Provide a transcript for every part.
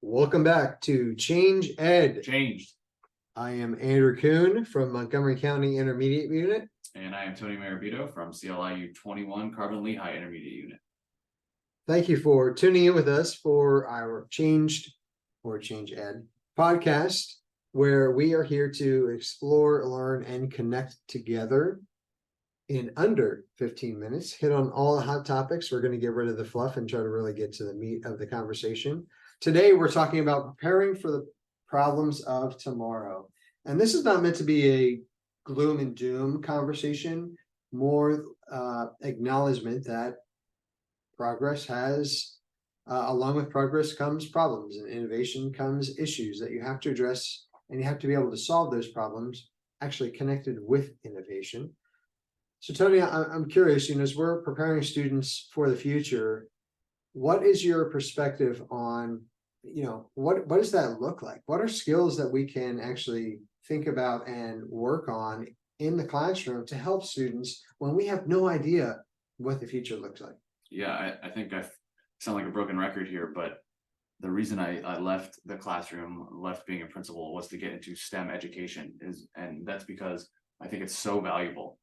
Welcome back to Change Ed. Changed. I am Andrew Kuhn from Montgomery County Intermediate Unit. And I am Tony Marabito from CLIU 21 Carbon Lehigh Intermediate Unit. Thank you for tuning in with us for our Change Ed podcast, where we are here to explore, learn, and connect together in under 15 minutes. Hit on all the hot topics. We're going to get rid of the fluff and try to really get to the meat of the conversation. Today, we're talking about preparing for the problems of tomorrow. And this is not meant to be a gloom and doom conversation, more acknowledgement that progress has, along with progress comes problems, and innovation comes issues that you have to address, and you have to be able to solve those problems actually connected with innovation. So Tony, I'm curious, as we're preparing students for the future, what is your perspective on, what does that look like? What are skills that we can actually think about and work on in the classroom to help students when we have no idea what the future looks like? Yeah, I think I sound like a broken record here, but the reason I left the classroom, left being a principal, was to get into STEM education, and that's because I think it's so valuable.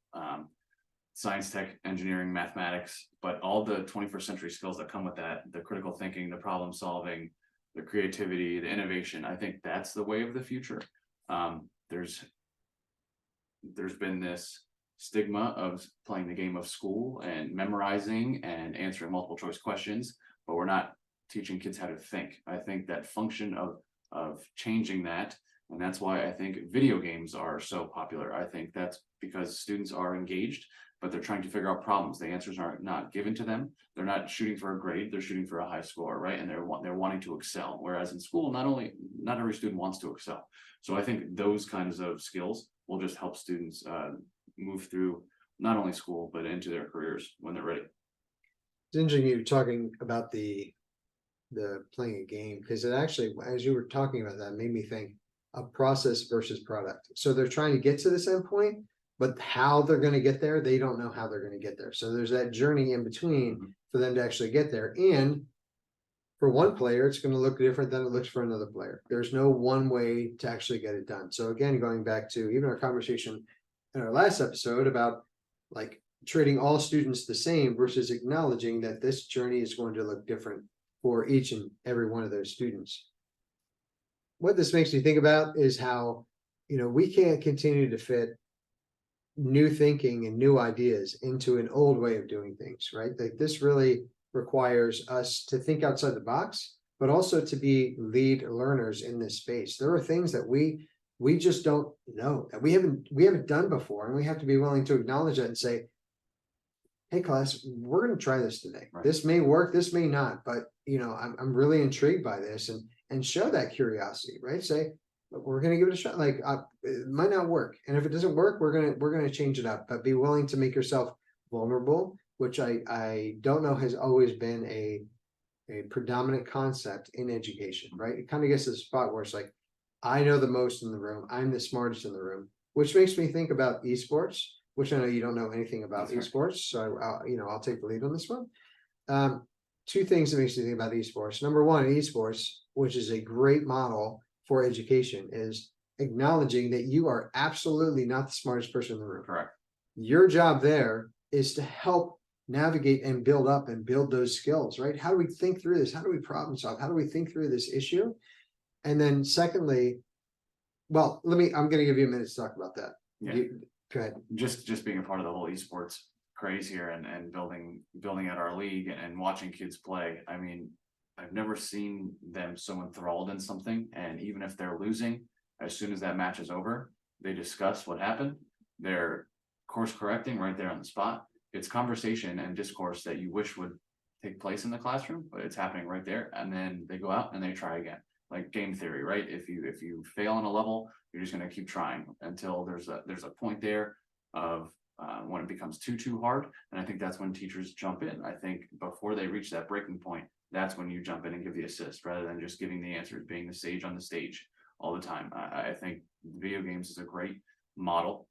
Science, tech, engineering, mathematics, but all the 21st century skills that come with that, the critical thinking, the problem solving, the creativity, the innovation, I think that's the way of the future. There's been this stigma of playing the game of school and memorizing and answering multiple choice questions, but we're not teaching kids how to think. I think that function of changing that, and that's why I think video games are so popular. I think that's because students are engaged, but they're trying to figure out problems. The answers are not given to them. They're not shooting for a grade, they're shooting for a high score, right? And they're wanting to excel. Whereas in school, not every student wants to excel. So I think those kinds of skills will just help students move through not only school, but into their careers when they're ready. It's interesting you're talking about the playing a game, because it actually, as you were talking about that, made me think of process versus product. So they're trying to get to this endpoint, but how they're going to get there, they don't know how they're going to get there. So there's that journey in between for them to actually get there. And for one player, it's going to look different than it looks for another player. There's no one way to actually get it done. So again, going back to even our conversation in our last episode about like treating all students the same versus acknowledging that this journey is going to look different for each and every one of those students. What this makes me think about is how, we can't continue to fit new thinking and new ideas into an old way of doing things, right? Like this really requires us to think outside the box, but also to be lead learners in this space. There are things that we just don't know, that we haven't done before, and we have to be willing to acknowledge that and say, hey class, we're going to try this today. Right. This may work, this may not, but I'm really intrigued by this, and show that curiosity, right? Say, we're going to give it a shot. Like it might not work, and if it doesn't work, we're going to change it up. But be willing to make yourself vulnerable, which I don't know has always been a predominant concept in education, right? It kind of gets to the spot where it's like, I know the most in the room, I'm the smartest in the room, which makes me think about esports, which I know you don't know anything about. That's esports, right. So I'll take the lead on this one. Two things that makes me think about esports. Number one, esports, which is a great model for education, is acknowledging that you are absolutely not the smartest person in the room. Correct. Your job there is to help navigate and build those skills, right? How do we think through this? How do we problem solve? How do we think through this issue? And then secondly, I'm going to give you a minute to talk about that. Yeah. Go ahead. Just being a part of the whole esports craze here and building out our league and watching kids play. I mean, I've never seen them so enthralled in something, and even if they're losing, as soon as that match is over, they discuss what happened. They're course correcting right there on the spot. It's conversation and discourse that you wish would take place in the classroom, but it's happening right there. And then they go out and they try again, like game theory, right? If you fail on a level, you're just going to keep trying until there's a point there of when it becomes too hard. And I think that's when teachers jump in. I think before they reach that breaking point, that's when you jump in and give the assist, rather than just giving the answers, being the sage on the stage all the time. I think video games is a great model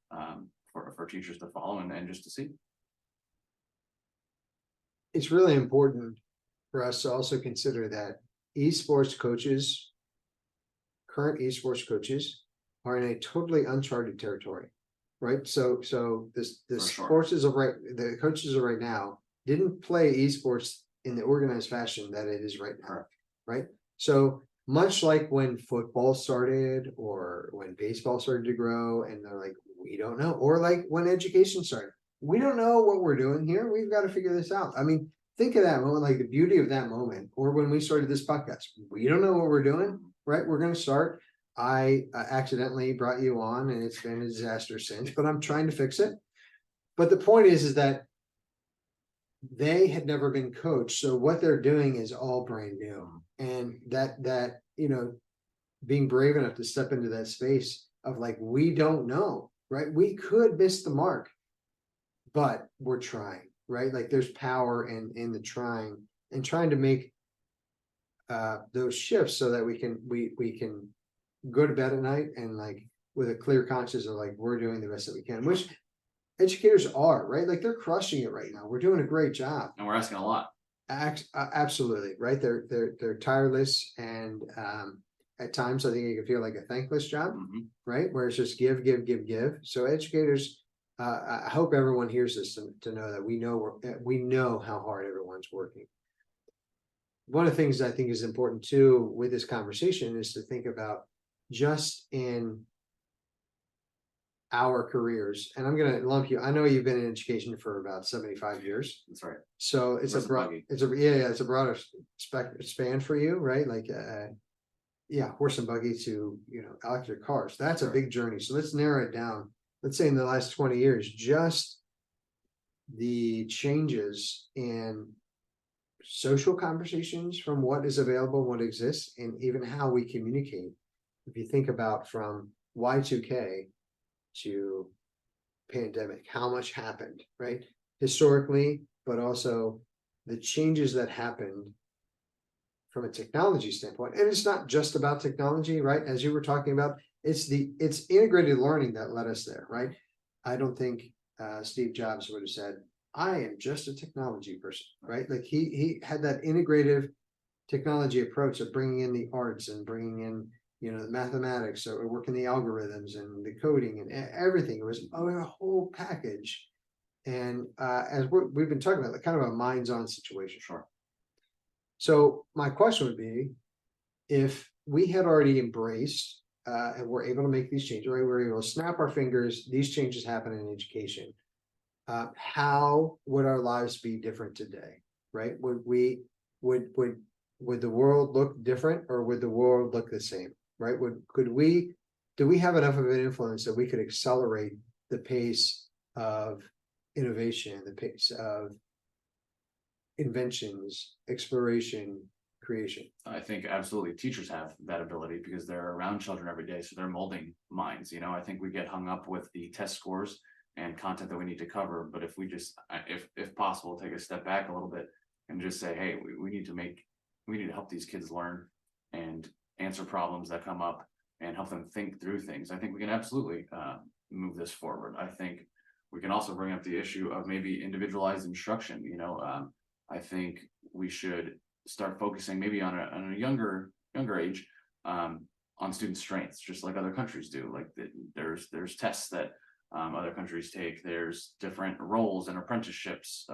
for teachers to follow and just to see. It's really important for us to also consider that esports coaches, current esports coaches are in a totally uncharted territory, right? So the For sure. courses of right, the coaches of right now didn't play esports in the organized fashion that it is right now, Correct. right? So much like when football started or when baseball started to grow, and they're like, we don't know, or like when education started, we don't know what we're doing here. We've got to figure this out. I mean, think of that moment, like the beauty of that moment, or when we started this podcast, we don't know what we're doing, right? We're going to start. I accidentally brought you on, and it's been a disaster since, but I'm trying to fix it. But the point is that they had never been coached, so what they're doing is all brand new, and that being brave enough to step into that space of like, we don't know, right? We could miss the mark, but we're trying, right? Like there's power in the trying and trying to make those shifts so that we can go to bed at night and like with a clear conscience of like, we're doing the best that we can, which educators are, right? Like they're crushing it right now. We're doing a great job. And we're asking a lot. Absolutely, right? They're tireless, and at times I think it can feel like a thankless job, Mhm. right? Where it's just give, give, give, give. So educators, I hope everyone hears this to know that we know how hard everyone's working. One of the things I think is important too with this conversation is to think about just in our careers, and I'm gonna lump you. I know you've been in education for about 75 years. That's right. So it's Horse a and broad, buggy. it's a broader span for you, right? Like, yeah, horse and buggy to, electric cars. That's a Right. big journey. So let's narrow it down. Let's say in the last 20 years, just the changes in social conversations from what is available, what exists, and even how we communicate. If you think about from Y2K to pandemic, how much happened, right? Historically, but also the changes that happened from a technology standpoint. And it's not just about technology, right? As you were talking about, it's integrated learning that led us there, right? I don't think Steve Jobs would have said, I am just a technology person, right? Like he had that integrative technology approach of bringing in the arts and bringing in the mathematics, so working the algorithms and the coding and everything. It was a whole package. And as we've been talking about, like kind of a minds-on situation. Sure. So my question would be, if we had already embraced and we're able to make these changes, right? We're able to snap our fingers, these changes happen in education. How would our lives be different today? Right? Would the world look different, or would the world look the same? Right? Do we have enough of an influence that we could accelerate the pace of innovation, the pace of inventions, exploration, creation? I think absolutely teachers have that ability because they're around children every day. So they're molding minds. I think we get hung up with the test scores and content that we need to cover. But if we just, if possible, take a step back a little bit and just say, hey, we need to help these kids learn and answer problems that come up and help them think through things. I think we can absolutely move this forward. I think we can also bring up the issue of maybe individualized instruction. I think we should start focusing maybe on a younger age on student strengths, just like other countries do. Like there's tests that other countries take. There's different roles and apprenticeships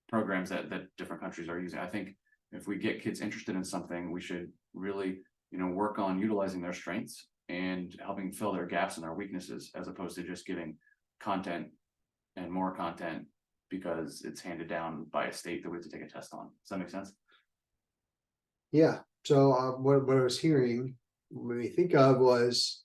programs that different countries are using. I think if we get kids interested in something, we should really work on utilizing their strengths and helping fill their gaps and their weaknesses, as opposed to just giving content and more content because it's handed down by a state that we have to take a test on. Does that make sense? Yeah. So what I was hearing, when we think of was,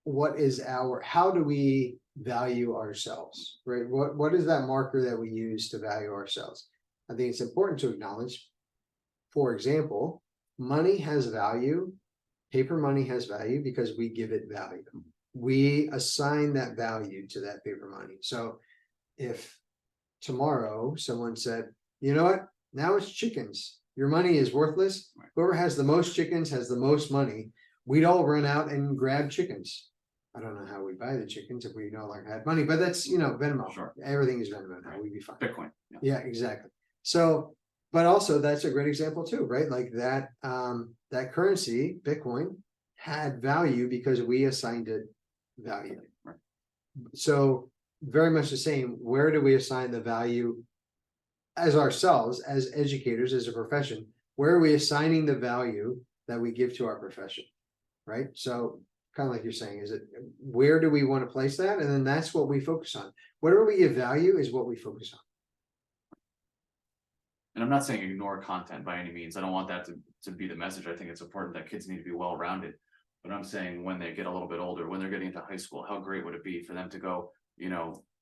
how do we value ourselves, right? What is that marker that we use to value ourselves? I think it's important to acknowledge, for example, money has value. Paper money has value because we give it value. We assign that value to that paper money. So if tomorrow someone said, you know what, now it's chickens, your money is worthless. Right. Whoever has the most chickens has the most money. We'd all run out and grab chickens. I don't know how we buy the chickens if we no longer had money, but that's Venmo. Sure. Everything is Venmo now. Right. We'd be fine. Bitcoin. Yeah, exactly. So But also that's a great example too, right? Like that, that currency, Bitcoin, had value because we assigned it value. Right. So very much the same, where do we assign the value as ourselves, as educators, as a profession? Where are we assigning the value that we give to our profession? Right? So kind of like you're saying, is it, where do we want to place that? And then that's what we focus on. Whatever we give value is what we focus on. And I'm not saying ignore content by any means. I don't want that to be the message. I think it's important that kids need to be well-rounded. But I'm saying when they get a little bit older, when they're getting into high school, how great would it be for them to go,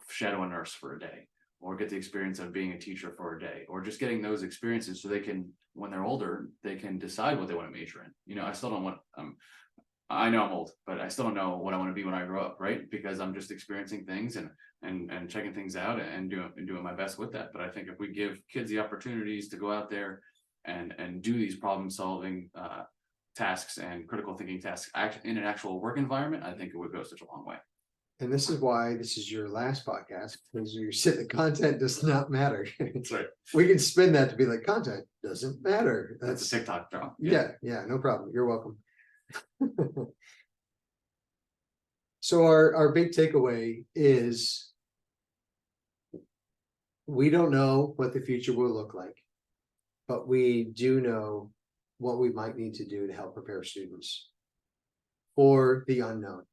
shadow a nurse for a day, or get the experience of being a teacher for a day, or just getting those experiences so they can, when they're older, they can decide what they want to major in. I still don't want, I know I'm old, but I still don't know what I want to be when I grow up, right? Because I'm just experiencing things and checking things out and doing my best with that. But I think if we give kids the opportunities to go out there and do these problem solving tasks and critical thinking tasks in an actual work environment, I think it would go such a long way. And this is why this is your last podcast, because you said the content does not matter. That's right. We can spin that to be like, content doesn't matter. That's a TikTok draw. Yeah, no problem. You're welcome. So our big takeaway is we don't know what the future will look like, but we do know what we might need to do to help prepare students for the unknown.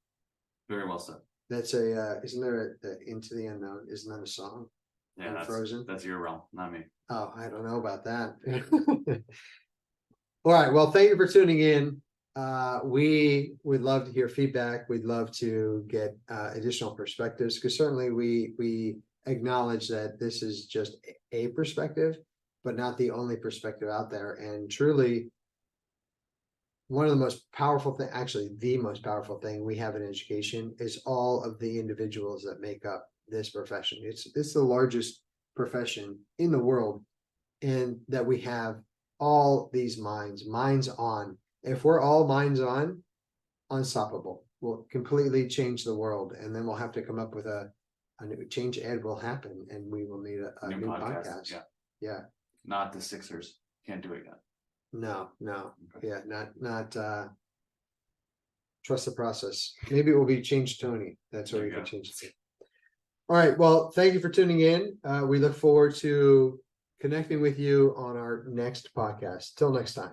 Very well said. That's isn't there Into the Unknown? Isn't that a song? Yeah, that's Frozen. That's your realm, not me. Oh, I don't know about that. All right. Well, thank you for tuning in. We would love to hear feedback. We'd love to get additional perspectives, because certainly we acknowledge that this is just a perspective, but not the only perspective out there. And truly, one of the most powerful thing, actually the most powerful thing we have in education is all of the individuals that make up this profession. It's the largest profession in the world, and that we have all these minds on. If we're all minds on, unstoppable. We'll completely change the world, and then we'll have to come up with a new change. Ed will happen, and we will need a new podcast. Yeah. Not the Sixers. Can't do it yet. No. Yeah, not trust the process. Maybe it will be Change Tony. That's where we can change it. All right. Well, thank you for tuning in. We look forward to connecting with you on our next podcast. Till next time.